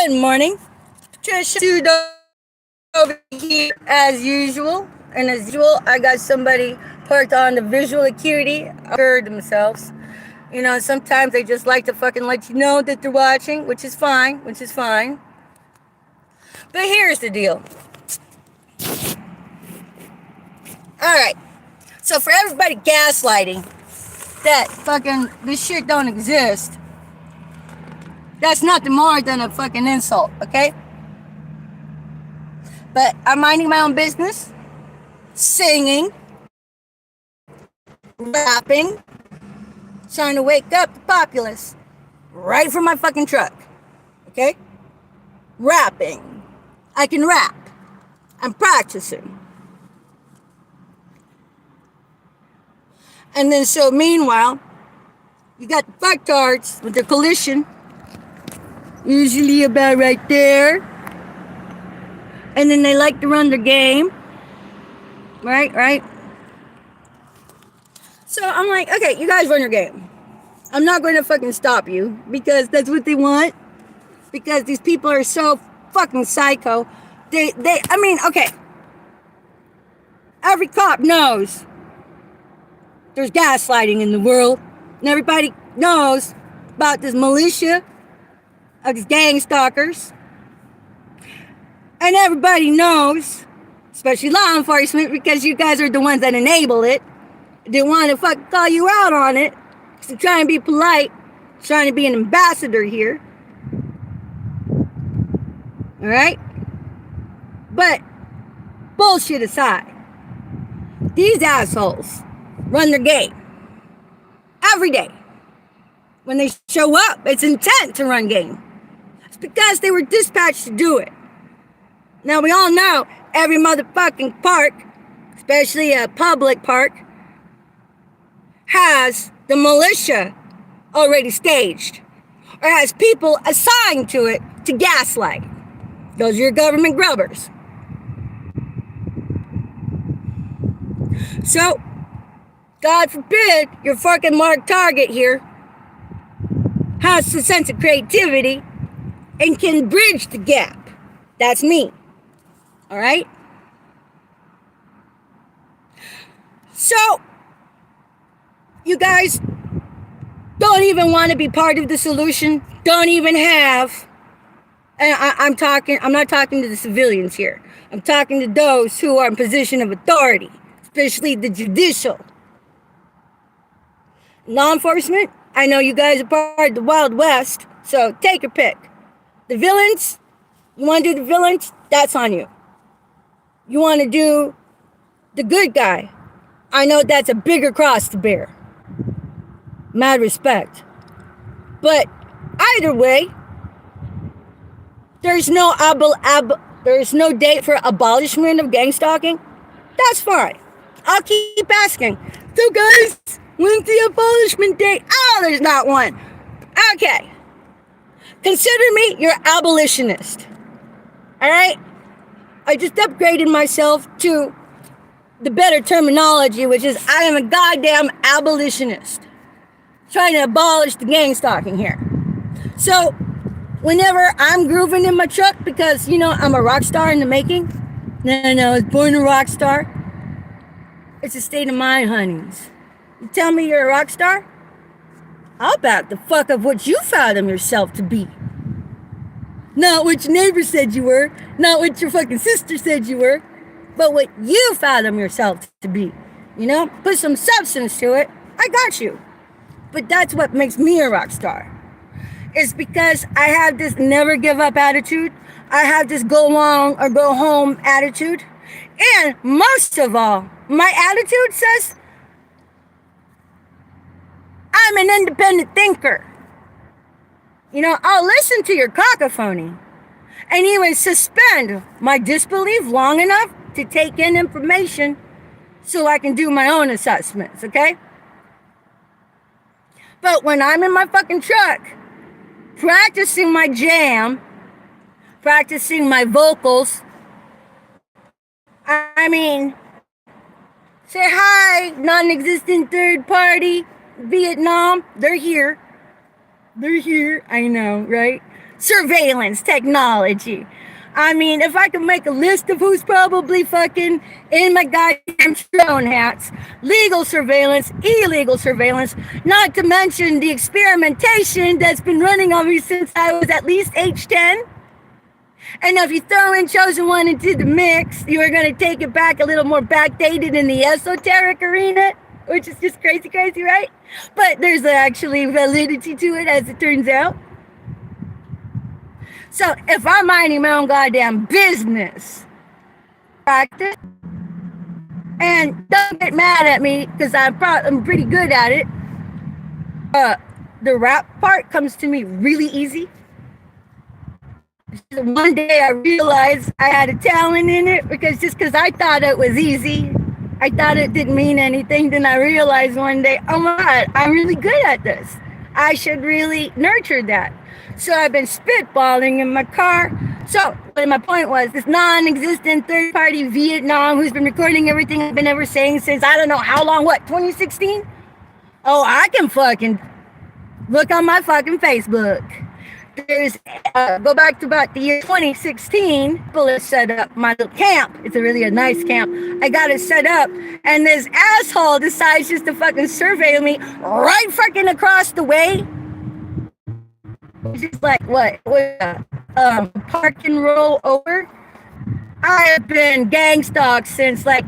Good morning. Patricia Sudo over here as usual. And as usual, I got somebody parked on the visual acuity. Heard themselves. You know, sometimes they just like to fucking let you know that they're watching, which is fine. But here's the deal. Alright. So for everybody gaslighting that fucking this shit don't exist, that's nothing more than a fucking insult, okay? But I'm minding my own business, singing, rapping, trying to wake up the populace right from my fucking truck, okay? Rapping. I can rap. I'm practicing. And then so meanwhile, you got the fucktards with their collision, usually about right there. And then they like to run their game. Right? So I'm like, okay, you guys run your game. I'm not going to fucking stop you because that's what they want. Because these people are so fucking psycho. Okay. Every cop knows there's gaslighting in the world. And everybody knows about this militia of these gang stalkers. And everybody knows, especially law enforcement, because you guys are the ones that enable it. They want to fucking call you out on it. So trying to be polite, trying to be an ambassador here. Alright? But, bullshit aside, these assholes run their game. Every day. When they show up, it's intent to run game. It's because they were dispatched to do it. Now, we all know every motherfucking park, especially a public park, has the militia already staged or has people assigned to it to gaslight. Those are your government grubbers. So, God forbid your fucking marked target here has a sense of creativity and can bridge the gap. That's me. Alright? So, you guys don't even want to be part of the solution. Don't even have. And I'm not talking to the civilians here. I'm talking to those who are in position of authority, especially the judicial. Law enforcement, I know you guys are part of the Wild West, so take your pick. The villains, you want to do the villains? That's on you. You want to do the good guy? I know that's a bigger cross to bear. Mad respect. But either way, there's no date for abolishment of gang stalking. That's fine. I'll keep asking. So guys, when's the abolishment date? Oh, there's not one. Okay. Consider me your abolitionist. Alright? I just upgraded myself to the better terminology, which is I am a goddamn abolitionist. Trying to abolish the gang stalking here. So, whenever I'm grooving in my truck, because, you know, I'm a rock star in the making. No, I was born a rock star. It's a state of mind, honeys. You tell me you're a rock star? I'll back the fuck up what you fathom yourself to be. Not what your neighbor said you were. Not what your fucking sister said you were. But what you fathom yourself to be. You know? Put some substance to it. I got you. But that's what makes me a rock star. It's because I have this never give up attitude. I have this go long or go home attitude. And most of all, my attitude says I'm an independent thinker. You know, I'll listen to your cacophony and even suspend my disbelief long enough to take in information so I can do my own assessments, okay? But when I'm in my fucking truck, practicing my jam, practicing my vocals, I mean, say hi, non-existent third party, Vietnam, they're here. I know, right? surveillance technology. I mean, if I could make a list of who's probably fucking in my goddamn drone hats, legal surveillance, illegal surveillance, not to mention the experimentation that's been running on me since I was at least age 10. And if you throw in Chosen One into the mix, you are going to take it back a little more backdated in the esoteric arena, which is just crazy, right? But there's actually validity to it, as it turns out. So if I'm minding my own goddamn business, practice, and don't get mad at me because I'm pretty good at it. The rap part comes to me really easy. One day I realized I had a talent in it because I thought it was easy, I thought it didn't mean anything. Then I realized one day, oh my God, I'm really good at this. I should really nurture that. So I've been spitballing in my car. So, but my point was, this non-existent third-party Vietnam who's been recording everything I've been ever saying since I don't know how long, 2016? Oh, I can fucking look on my fucking Facebook. There's, go back to about the year 2016, people have set up my little camp. It's a nice camp. I got it set up, and this asshole decides just to fucking survey me right fucking across the way. Just like what? Park and roll over. I have been gang stalked since like,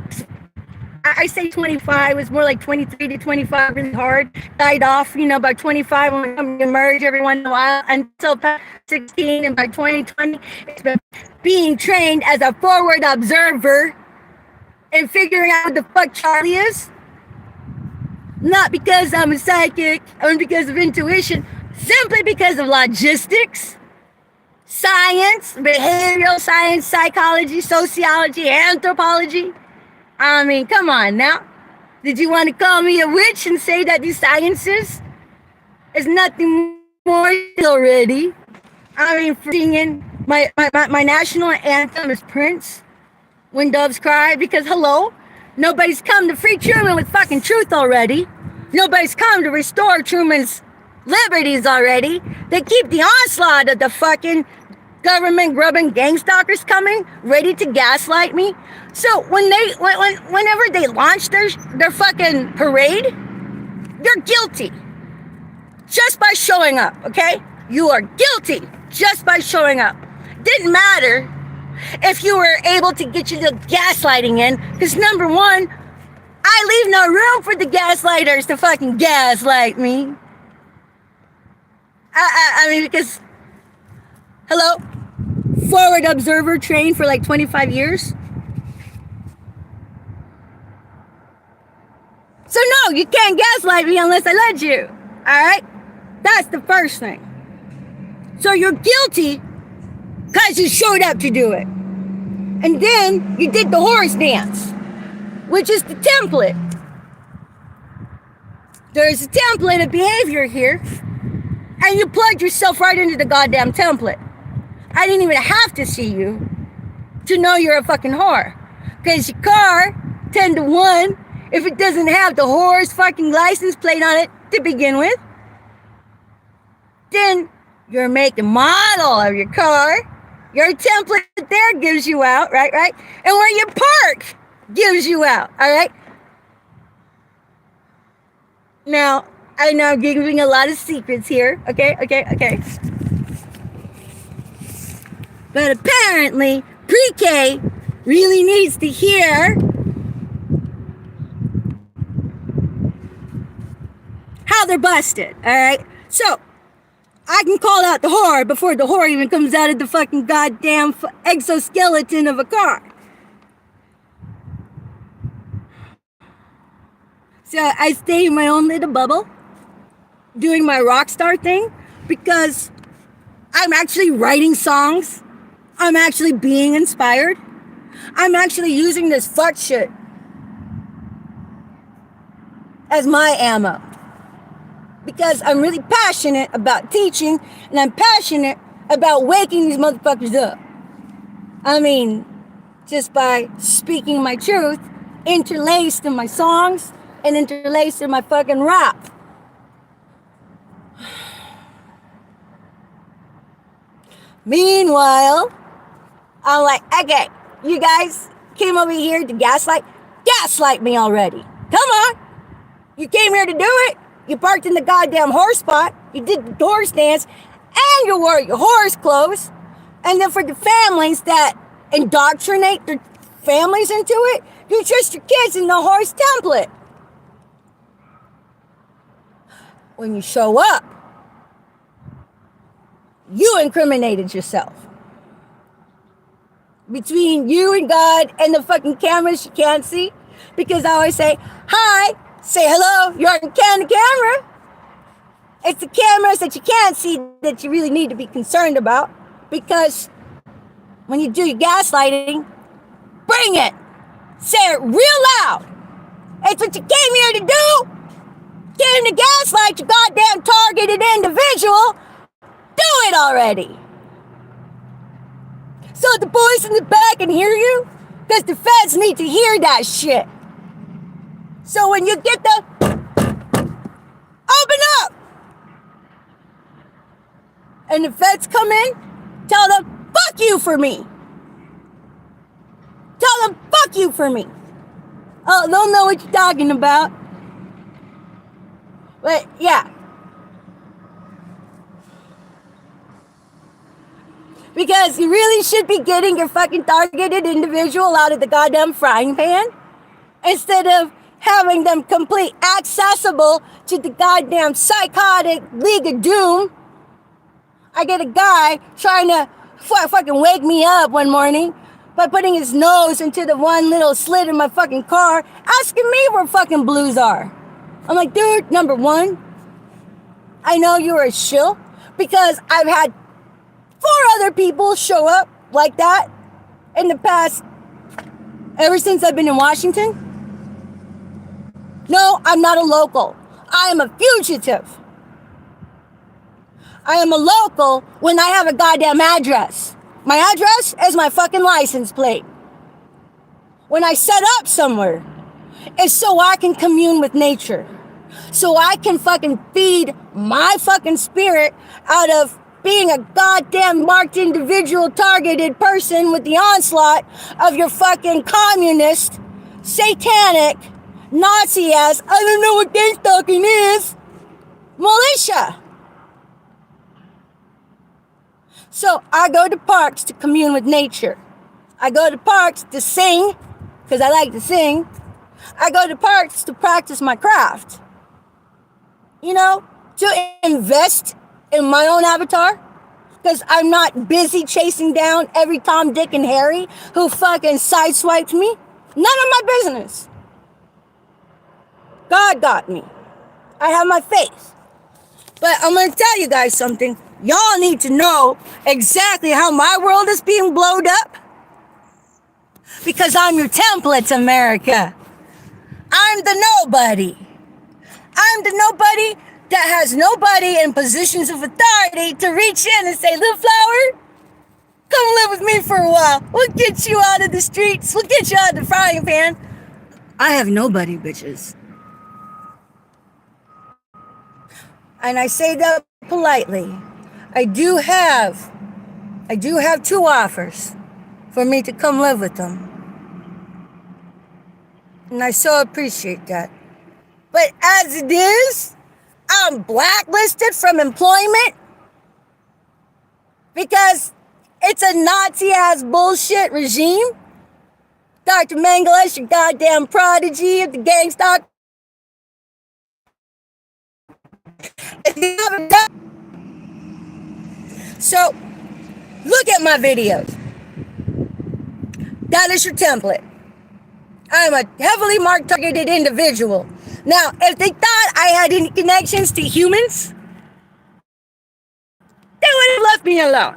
I say 25, it's more like 23 to 25, really hard. Died off, by 25 when I emerge every once in a while until 16, and by 2020, it's been being trained as a forward observer and figuring out what the fuck Charlie is. Not because I'm a psychic or because of intuition, simply because of logistics, science, behavioral science, psychology, sociology, anthropology. I mean, come on now. Did you want to call me a witch and say that these sciences is nothing more already? I mean, for singing my national anthem is Prince, When Doves Cry, because hello, nobody's come to free Truman with fucking truth already. Nobody's come to restore Truman's liberties already. They keep the onslaught of the fucking government grubbing gang stalkers coming, ready to gaslight me. So whenever they launch their fucking parade, you're guilty just by showing up, okay? You are guilty just by showing up. Didn't matter if you were able to get your little gaslighting in, because number one, I leave no room for the gaslighters to fucking gaslight me. I mean, because, hello, forward observer trained for like 25 years. So no, you can't gaslight me unless I let you, all right? That's the first thing. So you're guilty because you showed up to do it. And then you did the horse dance, which is the template. There's a template of behavior here, and you plugged yourself right into the goddamn template. I didn't even have to see you to know you're a fucking whore. Because your car, 10 to 1, if it doesn't have the whore's fucking license plate on it to begin with, then your make and model of your car, your template there gives you out, right? And where you park gives you out, all right? Now, I know I'm giving a lot of secrets here, okay? But apparently, pre-K really needs to hear how they're busted, all right? So, I can call out the whore before the whore even comes out of the fucking goddamn exoskeleton of a car. So, I stay in my own little bubble, doing my rock star thing, because I'm actually writing songs. I'm actually being inspired. I'm actually using this fuck shit as my ammo. Because I'm really passionate about teaching, and I'm passionate about waking these motherfuckers up. I mean, just by speaking my truth, interlaced in my songs, and interlaced in my fucking rap. Meanwhile, I'm like, okay, you guys came over here to gaslight me already. Come on. You came here to do it. You parked in the goddamn horse spot. You did the horse dance. And you wore your horse clothes. And then for the families that indoctrinate their families into it, you trust your kids in the horse template. When you show up, you incriminated yourself. Between you and God and the fucking cameras you can't see. Because I always say, hi, say hello, you're on the camera. It's the cameras that you can't see that you really need to be concerned about. Because when you do your gaslighting, bring it. Say it real loud. It's what you came here to do. Came to gaslight your goddamn targeted individual. Do it already. So the boys in the back can hear you. Because the feds need to hear that shit. So when you get the open up. And the feds come in, tell them, fuck you for me. Tell them, fuck you for me. Oh, they'll know what you're talking about. But, yeah. Because you really should be getting your fucking targeted individual out of the goddamn frying pan. Instead of having them complete accessible to the goddamn psychotic League of Doom. I get a guy trying to fucking wake me up one morning by putting his nose into the one little slit in my fucking car, asking me where fucking blues are. I'm like, dude, number one, I know you're a shill because I've had 4 other people show up like that in the past, ever since I've been in Washington. No, I'm not a local. I am a fugitive. I am a local when I have a goddamn address. My address is my fucking license plate. When I set up somewhere, it's so I can commune with nature. So I can fucking feed my fucking spirit out of being a goddamn marked individual targeted person with the onslaught of your fucking communist, satanic, Nazi-ass, I don't know what gang stalking is, militia. So I go to parks to commune with nature. I go to parks to sing, because I like to sing. I go to parks to practice my craft. You know, to invest in my own avatar. Because I'm not busy chasing down every Tom, Dick, and Harry who fucking sideswiped me. None of my business. God got me. I have my faith. But I'm going to tell you guys something. Y'all need to know exactly how my world is being blowed up. Because I'm your templates, America. I'm the nobody. I'm the nobody that has nobody in positions of authority to reach in and say, little flower, come live with me for a while. We'll get you out of the streets. We'll get you out of the frying pan. I have nobody, bitches. And I say that politely. I do have 2 offers for me to come live with them. And I so appreciate that. But as it is, I'm blacklisted from employment because it's a Nazi-ass bullshit regime. Dr. Mengele, your goddamn prodigy of the gang stock. So, look at my videos. That is your template. I'm a heavily marked targeted individual. Now, if they thought I had any connections to humans, they would have left me alone.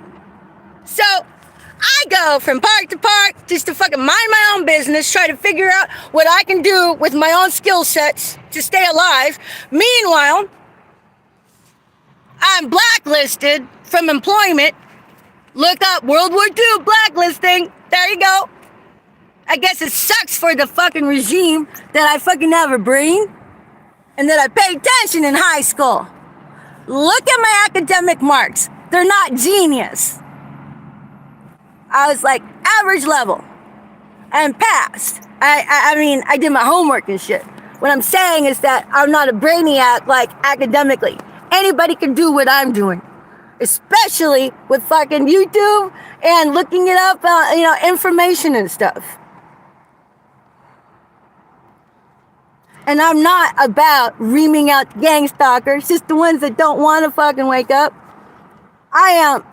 So, I go from park to park just to fucking mind my own business, try to figure out what I can do with my own skill sets to stay alive. Meanwhile, I'm blacklisted from employment. Look up World War II blacklisting. There you go. I guess it sucks for the fucking regime that I fucking have a brain and that I paid attention in high school. Look at my academic marks. They're not genius. I was like average level and passed. I mean, I did my homework and shit. What I'm saying is that I'm not a brainiac, like, academically. Anybody can do what I'm doing, especially with fucking YouTube and looking it up, information and stuff. And I'm not about reaming out gang stalkers, just the ones that don't want to fucking wake up. I am.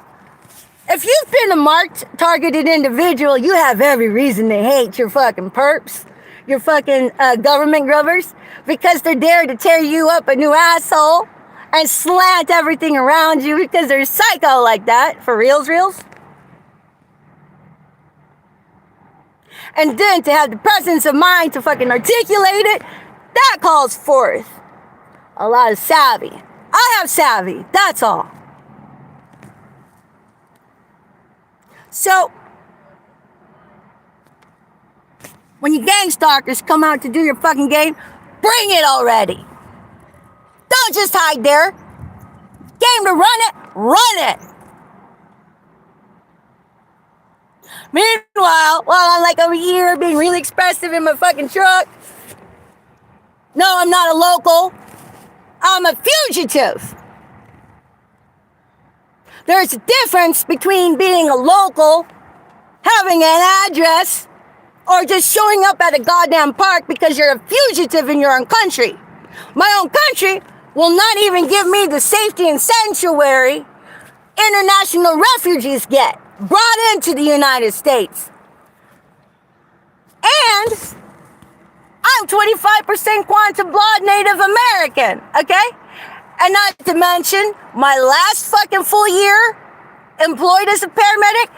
If you've been a marked, targeted individual, you have every reason to hate your fucking perps, your fucking government grubbers, because they're there to tear you up a new asshole and slant everything around you because they're psycho like that. For reals. And then to have the presence of mind to fucking articulate it, that calls forth a lot of savvy. I have savvy, that's all. So, when you gang stalkers come out to do your fucking game, bring it already. Don't just hide there. Game to run it. Meanwhile, while I'm like over here being really expressive in my fucking truck, no, I'm not a local. I'm a fugitive. There's a difference between being a local, having an address, or just showing up at a goddamn park because you're a fugitive in your own country. My own country will not even give me the safety and sanctuary international refugees get brought into the United States. And I'm 25% quantum blood Native American, okay? And not to mention, my last fucking full year employed as a paramedic,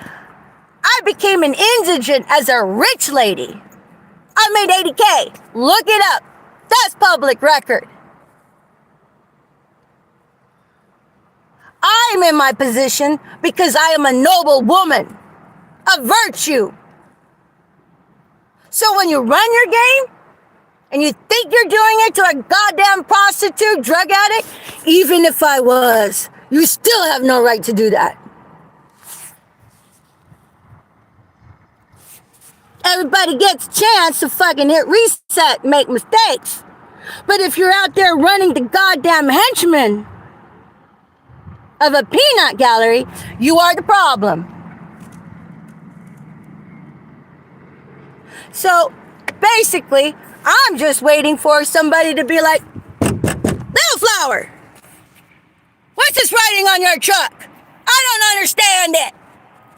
I became an indigent as a rich lady. I made $80K. Look it up. That's public record. I'm in my position because I am a noble woman, a virtue. So when you run your game, and you think you're doing it to a goddamn prostitute, drug addict, even if I was, you still have no right to do that. Everybody gets a chance to fucking hit reset, make mistakes. But if you're out there running the goddamn henchman of a peanut gallery, you are the problem. So, basically, I'm just waiting for somebody to be like, Little Flower, what's this writing on your truck? I don't understand it.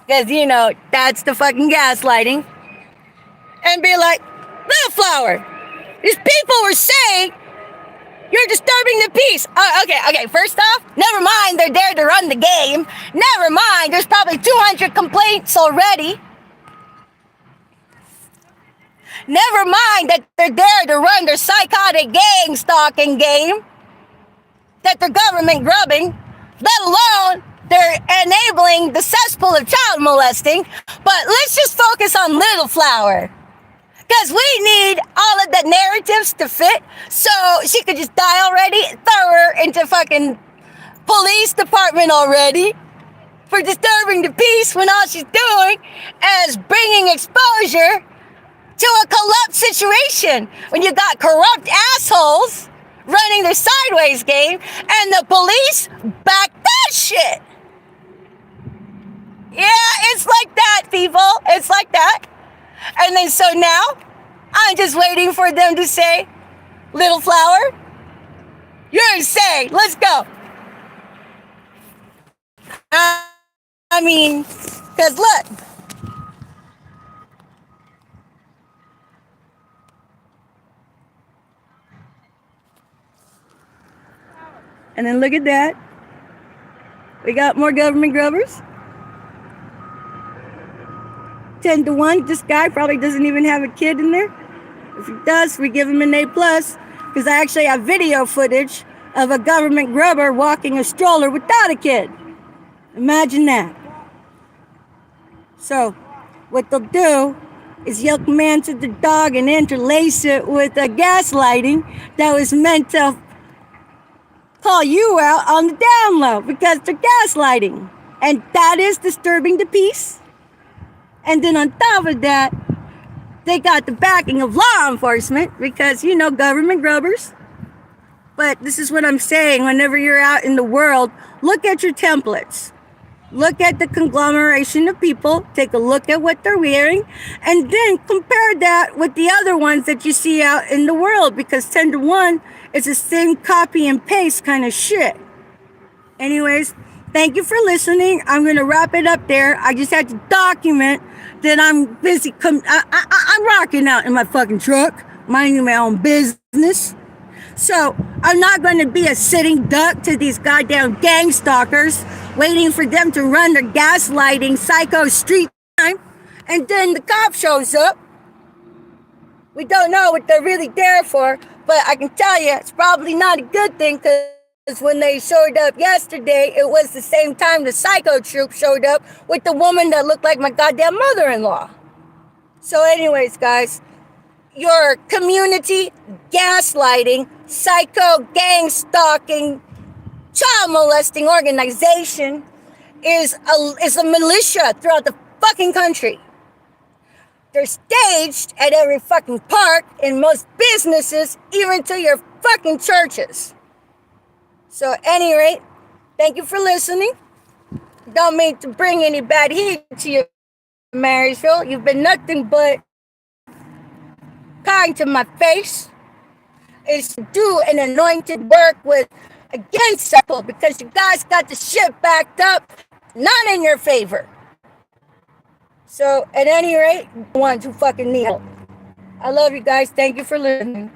Because, that's the fucking gaslighting. And be like, Little Flower, these people were saying you're disturbing the peace. Okay, first off, never mind, they're there to run the game. Never mind, there's probably 200 complaints already. Never mind that they're there to run their psychotic gang stalking game that they're government grubbing, let alone they're enabling the cesspool of child molesting. But let's just focus on Little Flower, because we need all of the narratives to fit, so she could just die already, throw her into fucking police department already for disturbing the peace when all she's doing is bringing exposure to a corrupt situation. When you got corrupt assholes running their sideways game and the police back that shit. Yeah, it's like that, people. It's like that. And then so now, I'm just waiting for them to say, Little Flower, you're insane. Let's go. I mean, because look. And then look at that. We got more government grubbers. 10 to 1. This guy probably doesn't even have a kid in there. If he does, we give him an A+. Because I actually have video footage of a government grubber walking a stroller without a kid. Imagine that. So, what they'll do is yell command to the dog and interlace it with a gaslighting that was meant to call you out on the down low because they're gaslighting. And that is disturbing the peace. And then on top of that, they got the backing of law enforcement because, government grubbers. But this is what I'm saying. Whenever you're out in the world, look at your templates. Look at the conglomeration of people. Take a look at what they're wearing. And then compare that with the other ones that you see out in the world. Because 10 to 1 is the same copy and paste kind of shit. Anyways, thank you for listening. I'm going to wrap it up there. I just had to document that I'm busy. I'm rocking out in my fucking truck, minding my own business. So I'm not going to be a sitting duck to these goddamn gang stalkers, waiting for them to run their gaslighting psycho street time, and then the cop shows up. We don't know what they're really there for, but I can tell you it's probably not a good thing, because when they showed up yesterday, it was the same time the psycho troop showed up with the woman that looked like my goddamn mother-in-law. So anyways, guys, your community gaslighting, psycho gang stalking, child molesting organization is a militia throughout the fucking country. They're staged at every fucking park, in most businesses, even to your fucking churches. So at any rate, thank you for listening. Don't mean to bring any bad heat to you, Marysville. You've been nothing but kind to my face. Is to do an anointed work with against people, because you guys got the shit backed up, not in your favor. So at any rate, one to fucking kneel. I love you guys. Thank you for listening.